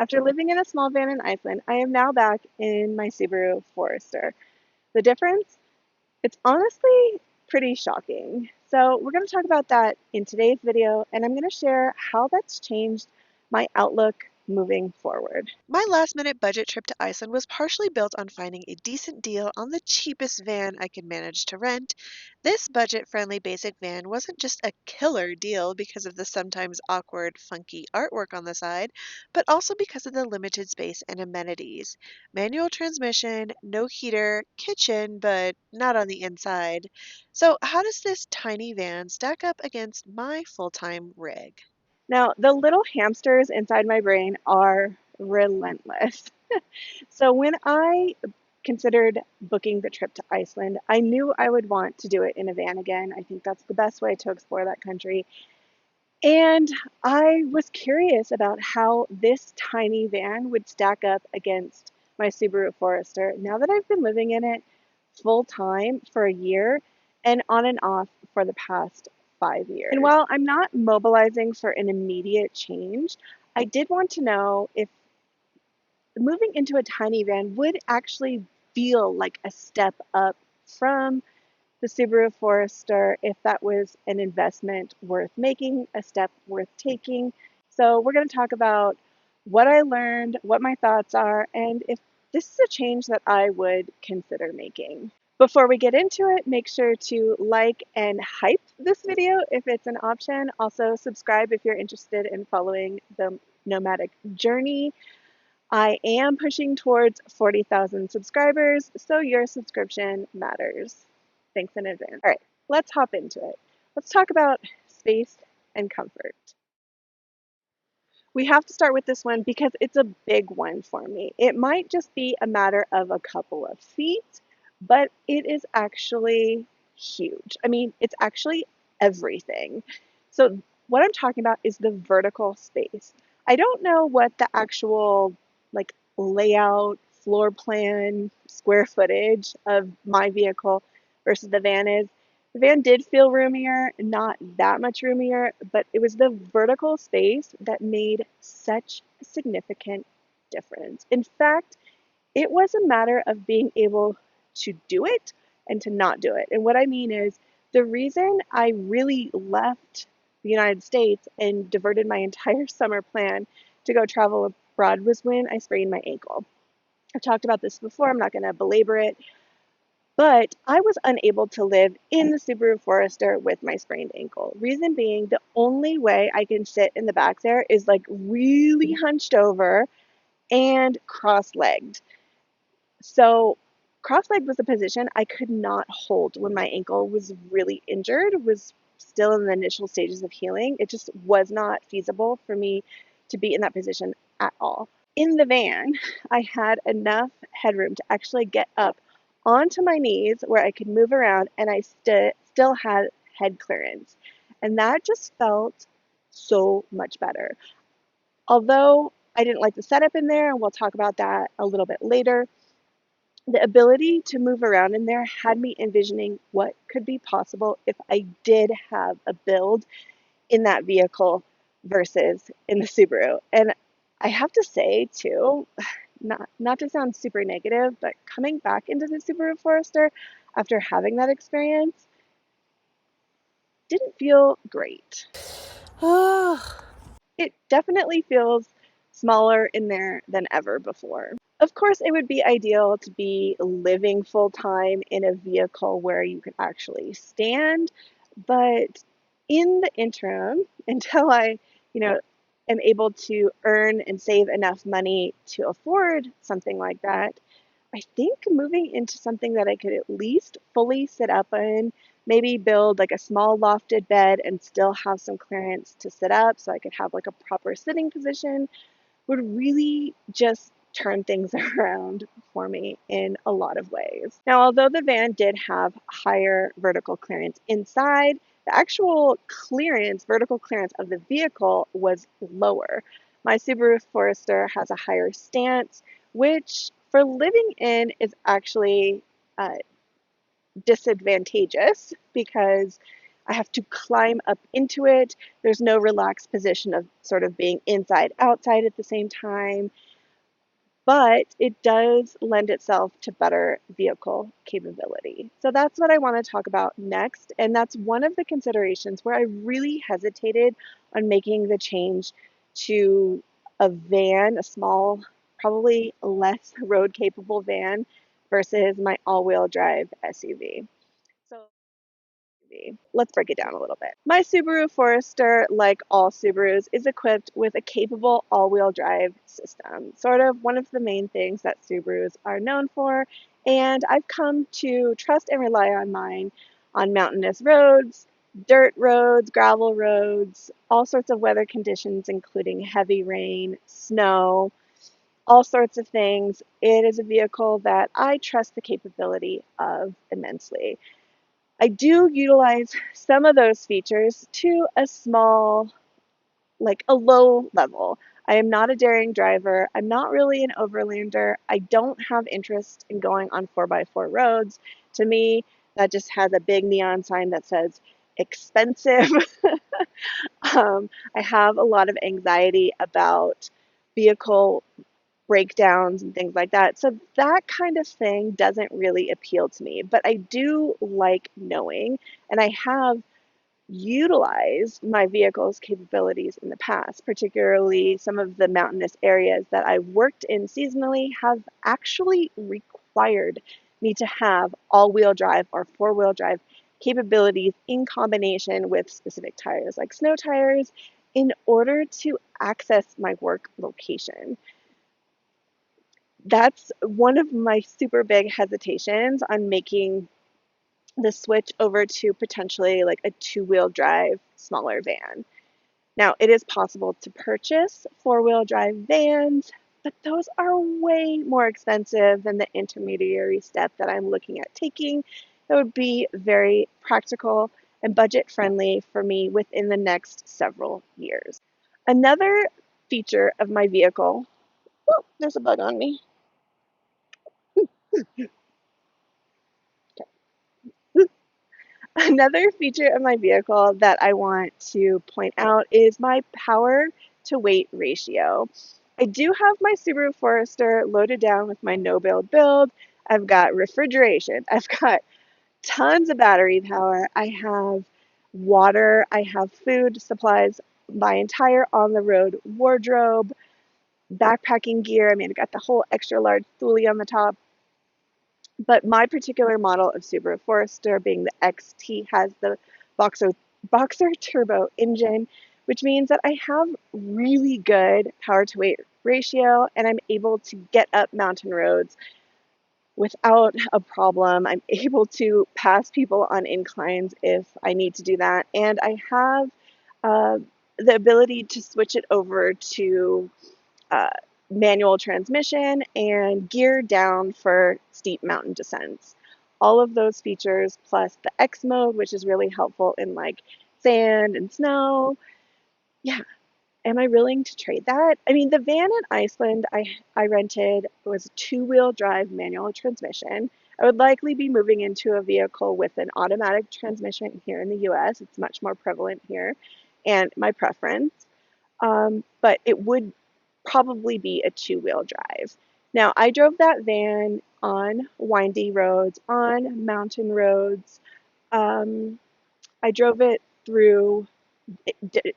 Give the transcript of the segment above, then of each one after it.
After living in a small van in Iceland, I am now back in my Subaru Forester. The difference? It's honestly pretty shocking. So we're going to talk about that in today's video, and I'm going to share how that's changed my outlook moving forward. My last minute budget trip to Iceland was partially built on finding a decent deal on the cheapest van I could manage to rent. This budget friendly basic van wasn't just a killer deal because of the sometimes awkward, funky artwork on the side, but also because of the limited space and amenities. Manual transmission, no heater, kitchen, but not on the inside. So, how does this tiny van stack up against my full time rig? Now, the little hamsters inside my brain are relentless. So when I considered booking the trip to Iceland, I knew I would want to do it in a van again. I think that's the best way to explore that country. And I was curious about how this tiny van would stack up against my Subaru Forester now that I've been living in it full time for a year and on and off for the past 5 years. And while I'm not mobilizing for an immediate change, I did want to know if moving into a tiny van would actually feel like a step up from the Subaru Forester, if that was an investment worth making, a step worth taking. So we're going to talk about what I learned, what my thoughts are, and if this is a change that I would consider making. Before we get into it, make sure to like and hype this video if it's an option. Also subscribe if you're interested in following the nomadic journey. I am pushing towards 40,000 subscribers, so your subscription matters. Thanks in advance. All right, let's hop into it. Let's talk about space and comfort. We have to start with this one because it's a big one for me. It might just be a matter of a couple of feet, but it is actually huge. I mean, it's actually everything. So what I'm talking about is the vertical space. I don't know what the actual like layout, floor plan, square footage of my vehicle versus the van is. The van did feel roomier, not that much roomier, but it was the vertical space that made such a significant difference. In fact, it was a matter of being able to do it and to not do it. And what I mean is, the reason I really left the United States and diverted my entire summer plan to go travel abroad was when I sprained my ankle. I've talked about this before, I'm not going to belabor it. But I was unable to live in the Subaru Forester with my sprained ankle. Reason being, the only way I can sit in the back there is like really hunched over and cross-legged. So cross-legged was a position I could not hold when my ankle was really injured, was still in the initial stages of healing. It just was not feasible for me to be in that position at all. In the van, I had enough headroom to actually get up onto my knees where I could move around and I still had head clearance. And that just felt so much better. Although I didn't like the setup in there, and we'll talk about that a little bit later, the ability to move around in there had me envisioning what could be possible if I did have a build in that vehicle versus in the Subaru. And I have to say too, not to sound super negative, but coming back into the Subaru Forester after having that experience didn't feel great. It definitely feels smaller in there than ever before. Of course, it would be ideal to be living full time in a vehicle where you could actually stand, but in the interim, until I, you know, am able to earn and save enough money to afford something like that, I think moving into something that I could at least fully sit up in, maybe build like a small lofted bed and still have some clearance to sit up so I could have like a proper sitting position, would really just turn things around for me in a lot of ways. Now, although the van did have higher vertical clearance inside, the actual clearance, vertical clearance of the vehicle was lower. My Subaru Forester has a higher stance, which for living in is actually disadvantageous because I have to climb up into it. There's no relaxed position of sort of being inside, outside at the same time, but it does lend itself to better vehicle capability. So that's what I want to talk about next. And that's one of the considerations where I really hesitated on making the change to a van, a small, probably less road capable van versus my all-wheel drive SUV. So let's break it down a little bit. My Subaru Forester, like all Subarus, is equipped with a capable all-wheel drive system, sort of one of the main things that Subarus are known for, and I've come to trust and rely on mine on mountainous roads, dirt roads, gravel roads, all sorts of weather conditions, including heavy rain, snow, all sorts of things. It is a vehicle that I trust the capability of immensely. I do utilize some of those features to a small, like a low level. I am not a daring driver. I'm not really an overlander. I don't have interest in going on 4x4 roads. To me, that just has a big neon sign that says expensive. I have a lot of anxiety about vehicle breakdowns and things like that. So that kind of thing doesn't really appeal to me, but I do like knowing, and I have utilized my vehicle's capabilities in the past, particularly some of the mountainous areas that I worked in seasonally have actually required me to have all-wheel drive or four-wheel drive capabilities in combination with specific tires like snow tires in order to access my work location. That's one of my super big hesitations on making the switch over to potentially like a two-wheel drive smaller van. Now, it is possible to purchase four-wheel drive vans, but those are way more expensive than the intermediary step that I'm looking at taking. That would be very practical and budget friendly for me within the next several years. Another feature of my vehicle, oh, there's a bug on me. Another feature of my vehicle that I want to point out is my power to weight ratio. I do have my Subaru Forester loaded down with my no build. I've got refrigeration. I've got tons of battery power. I have water. I have food supplies, my entire on the road wardrobe, backpacking gear. I mean, I got the whole extra large thule on the top. But my particular model of Subaru Forester, being the XT, has the Boxer, Boxer turbo engine, which means that I have really good power to weight ratio and I'm able to get up mountain roads without a problem. I'm able to pass people on inclines if I need to do that. And I have uh, the ability to switch it over to uh, manual transmission and gear down for steep mountain descents. All of those features, plus the X mode, which is really helpful in like sand and snow. Yeah, am I willing to trade that? I mean, the van in Iceland I rented was a two-wheel drive manual transmission. I would likely be moving into a vehicle with an automatic transmission here in the US. It's much more prevalent here and my preference. But it would probably be a two-wheel drive. Now, I drove that van on windy roads, on mountain roads. Um, I drove it through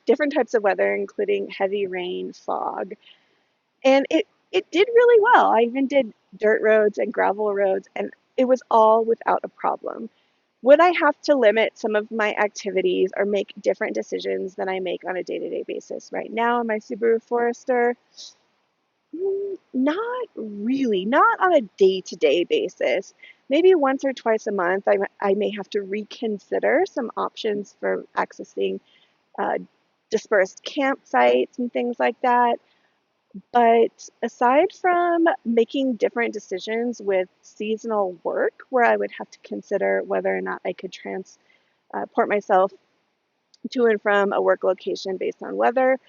different types of weather, including heavy rain, fog, and it did really well. I even did dirt roads and gravel roads, and it was all without a problem. Would I have to limit some of my activities or make different decisions than I make on a day-to-day basis right now in my Subaru Forester? Not really, not on a day-to-day basis. Maybe once or twice a month, I may have to reconsider some options for accessing uh, dispersed campsites and things like that. But aside from making different decisions with seasonal work, where I would have to consider whether or not I could transport myself to and from a work location based on weather,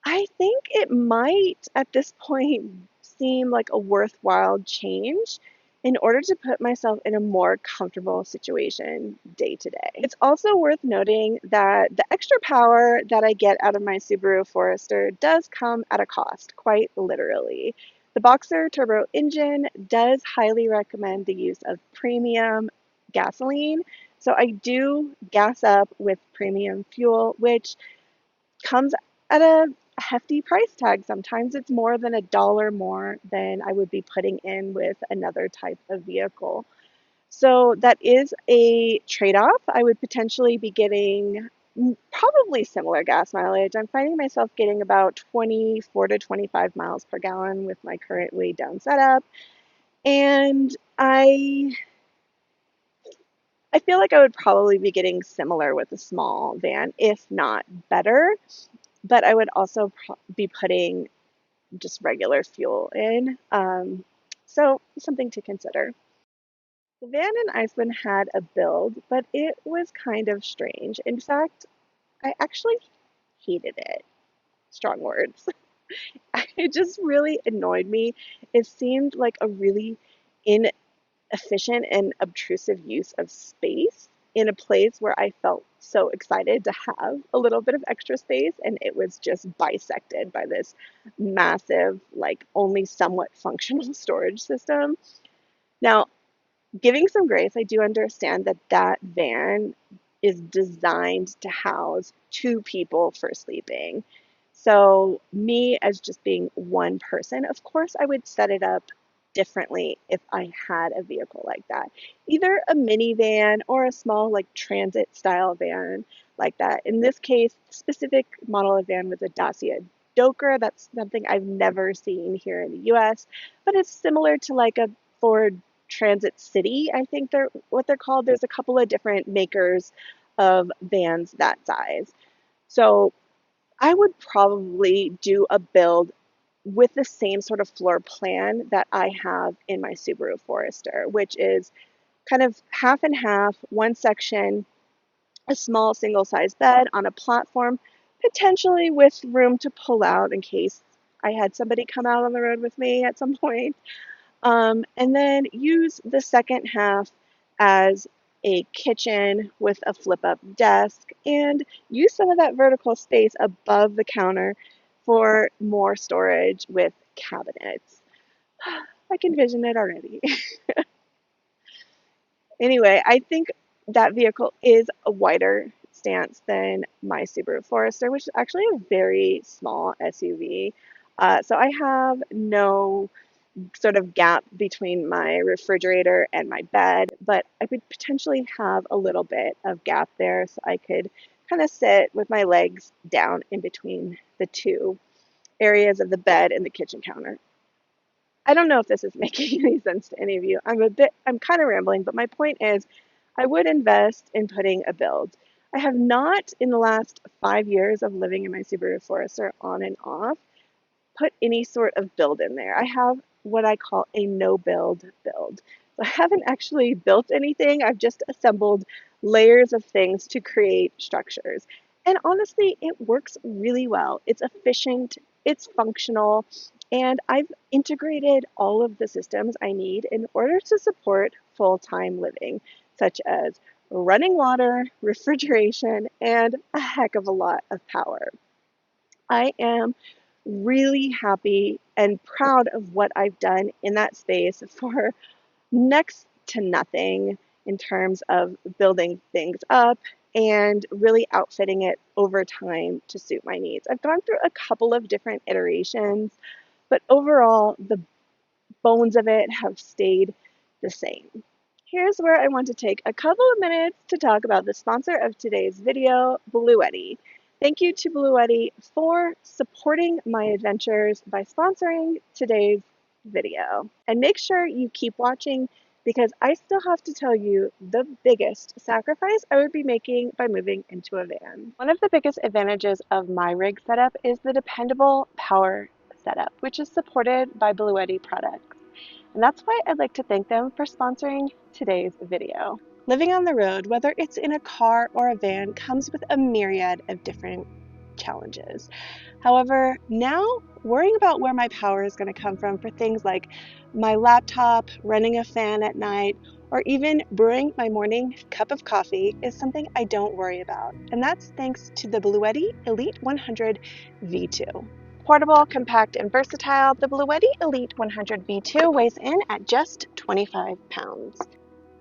I think it might at this point seem like a worthwhile change in order to put myself in a more comfortable situation day to day. It's also worth noting that the extra power that I get out of my Subaru Forester does come at a cost, quite literally. The Boxer turbo engine does highly recommend the use of premium gasoline. So I do gas up with premium fuel, which comes at a hefty price tag. Sometimes it's more than $1 more than I would be putting in with another type of vehicle. So that is a trade-off. I would potentially be getting probably similar gas mileage. I'm finding myself getting about 24 to 25 miles per gallon with my current weighed down setup. And I feel like I would probably be getting similar with a small van, if not better. But I would also be putting just regular fuel in. So something to consider. The van in Iceland had a build, but it was kind of strange. In fact, I actually hated it. Strong words. It just really annoyed me. It seemed like a really inefficient and obtrusive use of space in a place where I felt so excited to have a little bit of extra space, and it was just bisected by this massive, like only somewhat functional storage system. Now, giving some grace, I do understand that that van is designed to house two people for sleeping. So, me as just being one person, of course, I would set it up differently if I had a vehicle like that. Either a minivan or a small, like transit style van like that. In this case, specific model of van was a Dacia Doker. That's something I've never seen here in the US, but it's similar to like a Ford Transit City, I think they're what they're called. There's a couple of different makers of vans that size. So I would probably do a build with the same sort of floor plan that I have in my Subaru Forester, which is kind of half and half, one section, a small single size bed on a platform, potentially with room to pull out in case I had somebody come out on the road with me at some point. And then use the second half as a kitchen with a flip up desk and use some of that vertical space above the counter for more storage with cabinets. I can vision it already. Anyway, I think that vehicle is a wider stance than my Subaru Forester, which is actually a very small SUV. So I have no sort of gap between my refrigerator and my bed, but I could potentially have a little bit of gap there so I could kind of sit with my legs down in between the two areas of the bed and the kitchen counter. I don't know if this is making any sense to any of you. I'm kind of rambling, but my point is I would invest in putting a build. I have not, in the last 5 years of living in my Subaru Forester on and off, put any sort of build in there. I have what I call a no build build. So I haven't actually built anything. I've just assembled layers of things to create structures. And honestly, it works really well. It's efficient, it's functional, and I've integrated all of the systems I need in order to support full-time living, such as running water, refrigeration, and a heck of a lot of power. I am really happy and proud of what I've done in that space for next to nothing in terms of building things up and really outfitting it over time to suit my needs. I've gone through a couple of different iterations, but overall, the bones of it have stayed the same. Here's where I want to take a couple of minutes to talk about the sponsor of today's video, BLUETTI. Thank you to BLUETTI for supporting my adventures by sponsoring today's video. And make sure you keep watching because I still have to tell you the biggest sacrifice I would be making by moving into a van. One of the biggest advantages of my rig setup is the dependable power setup, which is supported by BLUETTI products. And that's why I'd like to thank them for sponsoring today's video. Living on the road, whether it's in a car or a van, comes with a myriad of different challenges. However, now worrying about where my power is going to come from for things like my laptop, running a fan at night, or even brewing my morning cup of coffee is something I don't worry about. And that's thanks to the BLUETTI Elite 100 V2. Portable, compact, and versatile, the BLUETTI Elite 100 V2 weighs in at just 25 pounds.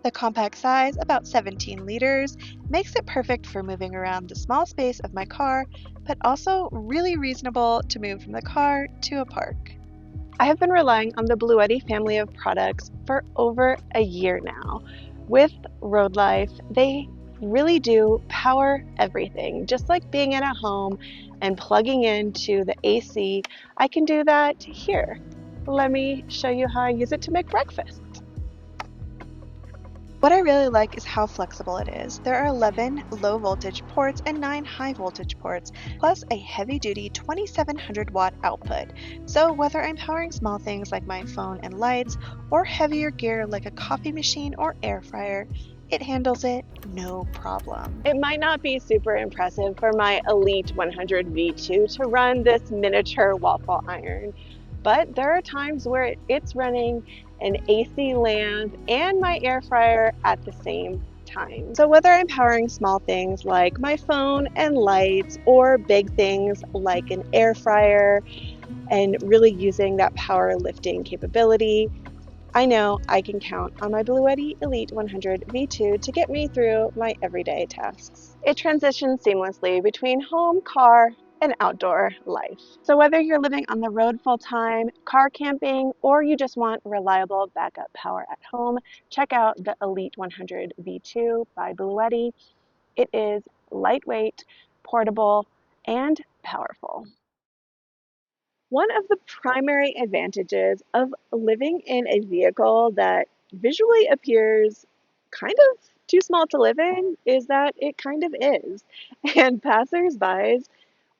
The compact size, about 17 liters, makes it perfect for moving around the small space of my car, but also really reasonable to move from the car to a park. I have been relying on the BLUETTI family of products for over a year now. With Vanlife, they really do power everything. Just like being in a home and plugging into the AC, I can do that here. Let me show you how I use it to make breakfast. What I really like is how flexible it is. There are 11 low voltage ports and 9 high voltage ports, plus a heavy duty 2700 watt output. So whether I'm powering small things like my phone and lights, or heavier gear like a coffee machine or air fryer, it handles it no problem. It might not be super impressive for my Elite 100 V2 to run this miniature waffle iron, but there are times where it's running an AC lamp and my air fryer at the same time. So whether I'm powering small things like my phone and lights, or big things like an air fryer and really using that power lifting capability, I know I can count on my BLUETTI Elite 100 V2 to get me through my everyday tasks. It transitions seamlessly between home, car, and outdoor life. So whether you're living on the road full-time, car camping, or you just want reliable backup power at home, check out the Elite 100 V2 by BLUETTI. It is lightweight, portable, and powerful. One of the primary advantages of living in a vehicle that visually appears kind of too small to live in is that it kind of is. And passersby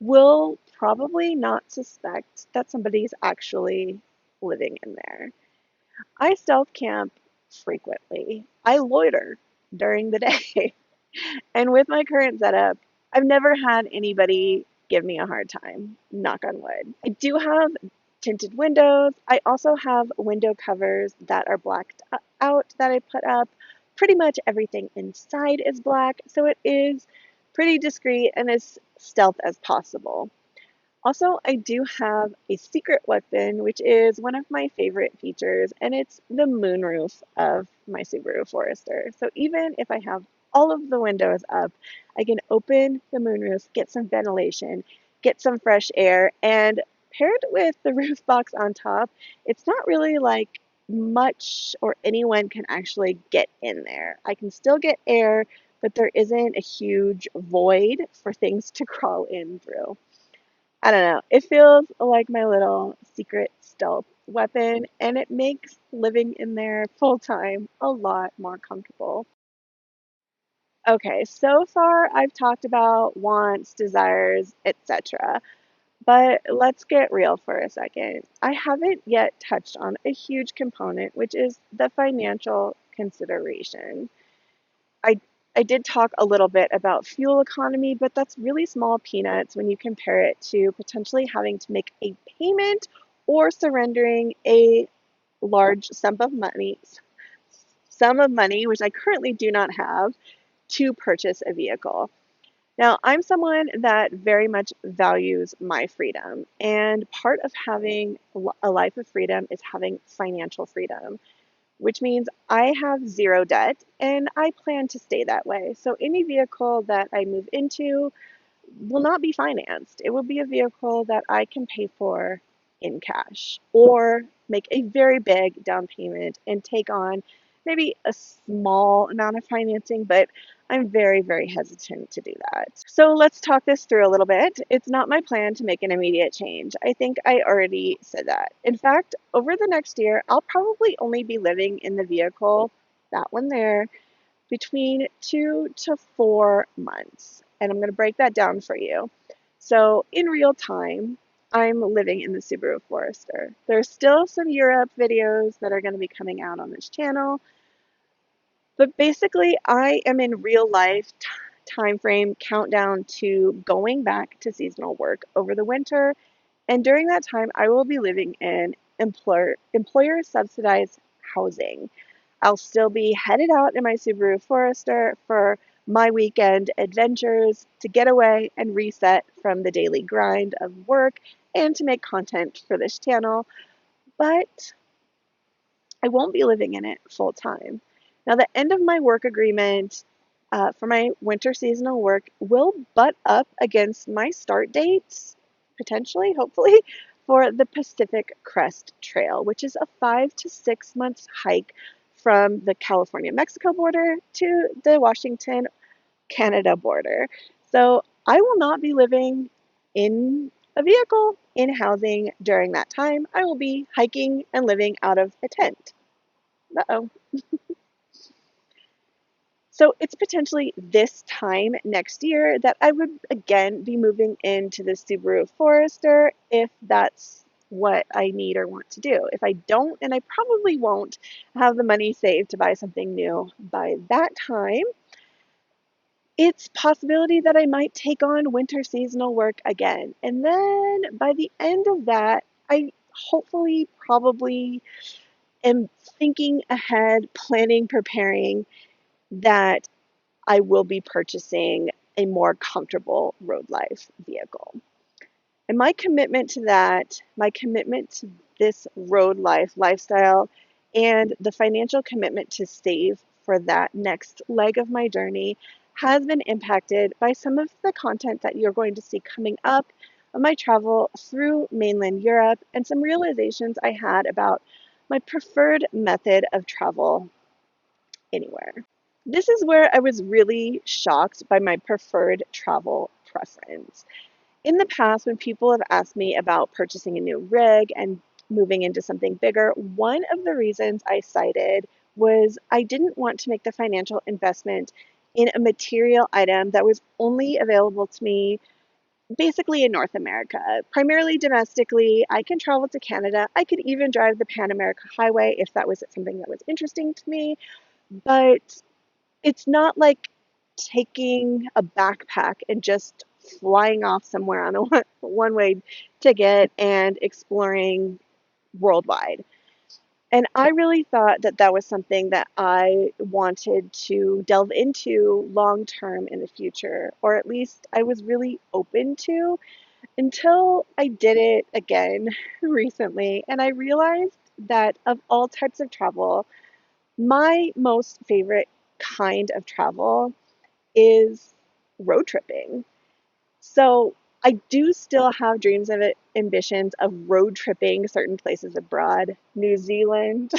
will probably not suspect that somebody's actually living in there. I stealth camp frequently. I loiter during the day. And with my current setup, I've never had anybody give me a hard time, knock on wood. I do have tinted windows. I also have window covers that are blacked out that I put up. Pretty much everything inside is black, so it is pretty discreet and as stealth as possible. Also, I do have a secret weapon, which is one of my favorite features, and it's the moonroof of my Subaru Forester. So even if I have all of the windows up, I can open the moonroof, get some ventilation, get some fresh air, and paired with the roof box on top, it's not really like much or anyone can actually get in there. I can still get air, but there isn't a huge void for things to crawl in through. I don't know. It feels like my little secret stealth weapon, and it makes living in there full time a lot more comfortable. Okay, so far I've talked about wants, desires, etc. But let's get real for a second. I haven't yet touched on a huge component, which is the financial consideration. I I did talk a little bit about fuel economy, but that's really small peanuts when you compare it to potentially having to make a payment or surrendering a large sum of money, which I currently do not have, to purchase a vehicle. Now, I'm someone that very much values my freedom, and part of having a life of freedom is having financial freedom, which means I have zero debt and I plan to stay that way. So any vehicle that I move into will not be financed. It will be a vehicle that I can pay for in cash or make a very big down payment and take on maybe a small amount of financing, but I'm very, very hesitant to do that. So let's talk this through a little bit. It's not my plan to make an immediate change. I think I already said that. In fact, over the next year, I'll probably only be living in the vehicle, that one there, between 2 to 4 months. And I'm going to break that down for you. So in real time, I'm living in the Subaru Forester. There's still some Europe videos that are going to be coming out on this channel, but basically I am in real life time frame count down to going back to seasonal work over the winter. And during that time, I will be living in employer subsidized housing. I'll still be headed out in my Subaru Forester for my weekend adventures to get away and reset from the daily grind of work and to make content for this channel. But I won't be living in it full time. Now, the end of my work agreement for my winter seasonal work will butt up against my start dates, potentially, hopefully, for the Pacific Crest Trail, which is a 5 to 6 month hike from the California Mexico border to the Washington Canada border. So I will not be living in a vehicle, in housing during that time. I will be hiking and living out of a tent. Uh-oh. So it's potentially this time next year that I would again be moving into the Subaru Forester if that's what I need or want to do. If I don't, and I probably won't have the money saved to buy something new by that time, it's possibility that I might take on winter seasonal work again. And then by the end of that, I hopefully probably am thinking ahead, planning, preparing that I will be purchasing a more comfortable road life vehicle. And my commitment to that, my commitment to this road life lifestyle, and the financial commitment to save for that next leg of my journey has been impacted by some of the content that you're going to see coming up on my travel through mainland Europe and some realizations I had about my preferred method of travel anywhere. This is where I was really shocked by my preferred travel preference. In the past, when people have asked me about purchasing a new rig and moving into something bigger, one of the reasons I cited was I didn't want to make the financial investment in a material item that was only available to me basically in North America, primarily domestically. I can travel to Canada. I could even drive the Pan America Highway if that was something that was interesting to me. But it's not like taking a backpack and just flying off somewhere on a one-way ticket and exploring worldwide. And I really thought that that was something that I wanted to delve into long term in the future, or at least I was really open to until I did it again recently. And I realized that of all types of travel, my most favorite kind of travel is road tripping. So I do still have dreams of it, ambitions of road tripping certain places abroad, New Zealand,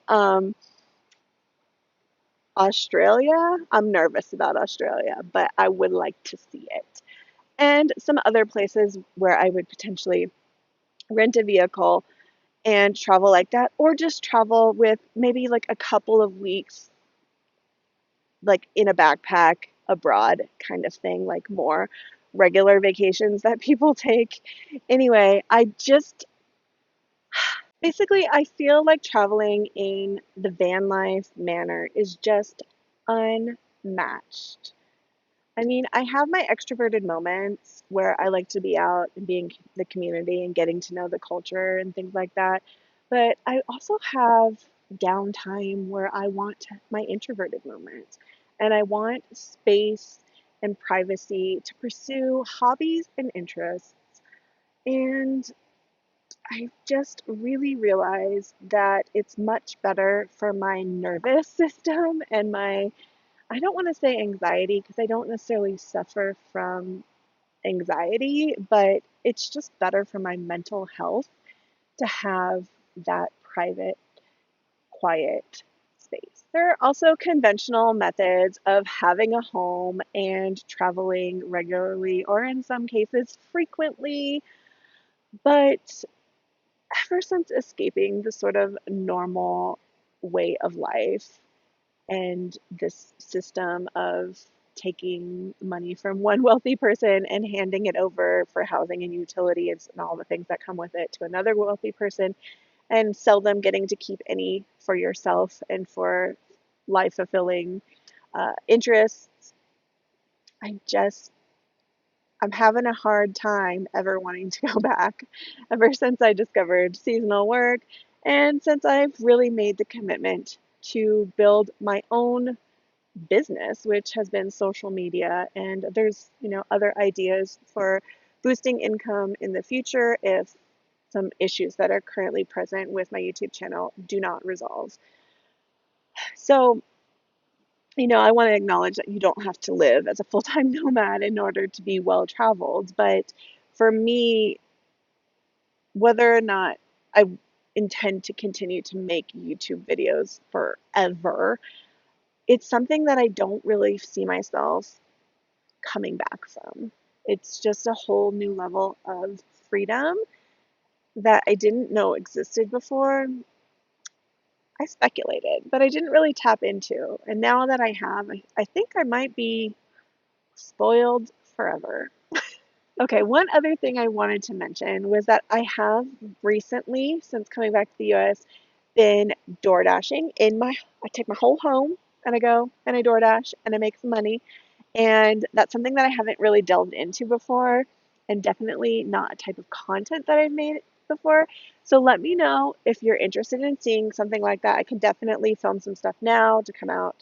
um, Australia. I'm nervous about Australia, but I would like to see it. And some other places where I would potentially rent a vehicle and travel like that, or just travel with maybe like a couple of weeks like in a backpack abroad kind of thing, like more regular vacations that people take. Anyway, I just basically I feel like traveling in the van life manner is just unmatched. I mean, I have my extroverted moments where I like to be out and being the community and getting to know the culture and things like that. But I also have downtime where I want my introverted moments and I want space and privacy to pursue hobbies and interests. And I just really realized that it's much better for my nervous system and my, I don't want to say anxiety because I don't necessarily suffer from anxiety, but it's just better for my mental health to have that private, quiet space. There are also conventional methods of having a home and traveling regularly, or in some cases frequently, but ever since escaping the sort of normal way of life and this system of taking money from one wealthy person and handing it over for housing and utilities and all the things that come with it to another wealthy person and seldom getting to keep any for yourself and for life fulfilling interests. I just, I'm having a hard time ever wanting to go back ever since I discovered seasonal work and since I've really made the commitment to build my own business, which has been social media. And there's, other ideas for boosting income in the future if some issues that are currently present with my YouTube channel do not resolve. So, I want to acknowledge that you don't have to live as a full-time nomad in order to be well traveled. But for me, whether or not I intend to continue to make YouTube videos forever, it's something that I don't really see myself coming back from. It's just a whole new level of freedom that I didn't know existed before. I speculated, but I didn't really tap into. And now that I have, I think I might be spoiled forever. Okay, one other thing I wanted to mention was that I have recently, since coming back to the US, been door dashing I take my whole home and I go and I DoorDash and I make some money. And that's something that I haven't really delved into before, and definitely not a type of content that I've made before. So let me know if you're interested in seeing something like that. I can definitely film some stuff now to come out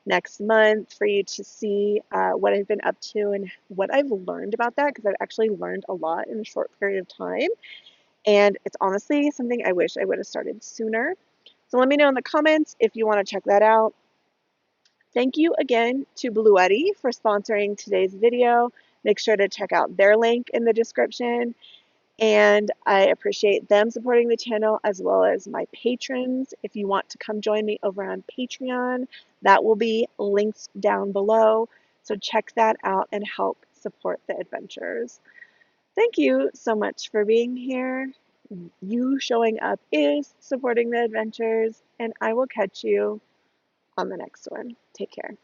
next month for you to see what I've been up to and what I've learned about that, because I've actually learned a lot in a short period of time. And it's honestly something I wish I would have started sooner. So let me know in the comments if you want to check that out. Thank you again to BLUETTI for sponsoring today's video. Make sure to check out their link in the description. And I appreciate them supporting the channel as well as my patrons. If you want to come join me over on Patreon, that will be linked down below. So check that out and help support the adventures. Thank you so much for being here. You showing up is supporting the adventures, and I will catch you on the next one. Take care.